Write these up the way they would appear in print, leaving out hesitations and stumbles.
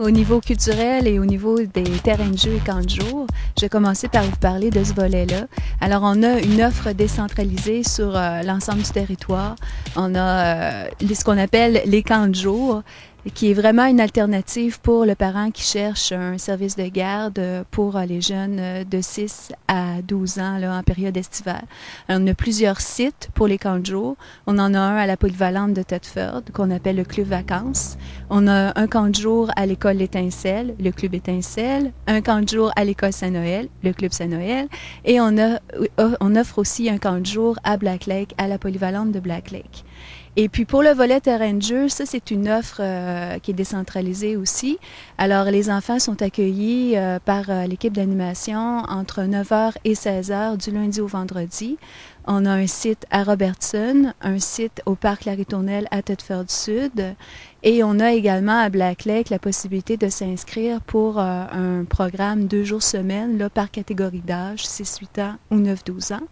Au niveau culturel et au niveau des terrains de jeu et camps de jour, je vais commencer par vous parler de ce volet-là. Alors, on a une offre décentralisée sur l'ensemble du territoire. On a ce qu'on appelle les camps de jour, qui est vraiment une alternative pour le parent qui cherche un service de garde pour les jeunes de 6 à 12 ans là, en période estivale. Alors, on a plusieurs sites pour les camps de jour. On en a un à la polyvalente de Thetford qu'on appelle le Club Vacances. On a un camp de jour à l'école L'Étincelle, le Club Étincelle, un camp de jour à l'école Saint-Noël, le Club Saint-Noël, et on offre aussi un camp de jour à Black Lake, à la polyvalente de Black Lake. Et puis pour le volet terrain de jeu, ça c'est une offre qui est décentralisée aussi. Alors les enfants sont accueillis par l'équipe d'animation entre 9h et 16h du lundi au vendredi. On a un site à Robertson, un site au parc La Ritournelle à Thetford Sud, et on a également à Black Lake la possibilité de s'inscrire pour un programme 2 jours semaine là, par catégorie d'âge, 6-8 ans ou 9-12 ans.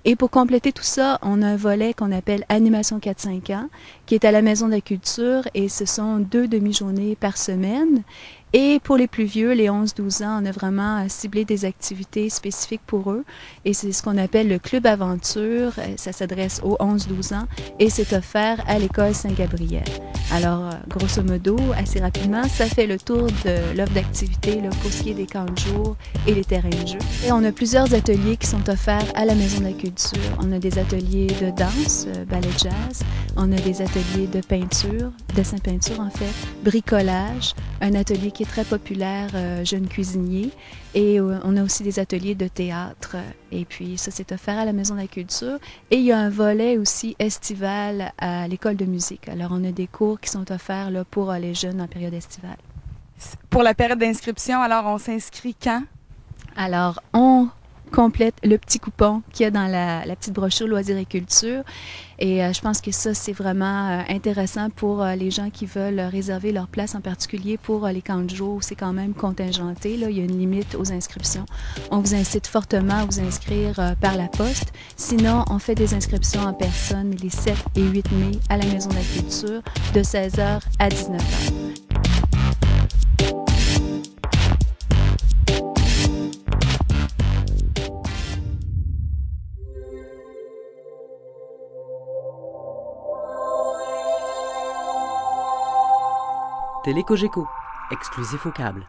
Et pour compléter tout ça, on a un volet qu'on appelle Animation 4-5 ans, qui est à la Maison de la Culture, et ce sont 2 demi-journées par semaine. Et pour les plus vieux, les 11-12 ans, on a vraiment ciblé des activités spécifiques pour eux. Et c'est ce qu'on appelle le Club Aventure. Ça s'adresse aux 11-12 ans et c'est offert à l'école Saint-Gabriel. Alors, grosso modo, assez rapidement, ça fait le tour de l'offre d'activités pour ce qui est des camps de jour et les terrains de jeu. Et on a plusieurs ateliers qui sont offerts à la Maison de la Culture. On a des ateliers de danse, ballet jazz. On a des ateliers de peinture, dessin-peinture en fait, bricolage, un atelier qui est très populaire, jeune cuisinier, et on a aussi des ateliers de théâtre, et puis ça c'est offert à la Maison de la Culture, et il y a un volet aussi estival à l'école de musique. Alors on a des cours qui sont offerts là, pour les jeunes en période estivale. Pour la période d'inscription, alors on s'inscrit quand? Alors on complète le petit coupon qu'il y a dans la petite brochure Loisirs et Culture. Et je pense que ça, c'est vraiment intéressant pour les gens qui veulent réserver leur place, en particulier pour les camps de jour où c'est quand même contingenté. Là, il y a une limite aux inscriptions. On vous incite fortement à vous inscrire par la poste. Sinon, on fait des inscriptions en personne les 7 et 8 mai à la Maison de la Culture de 16h à 19h. Télécogeco, exclusif au câble.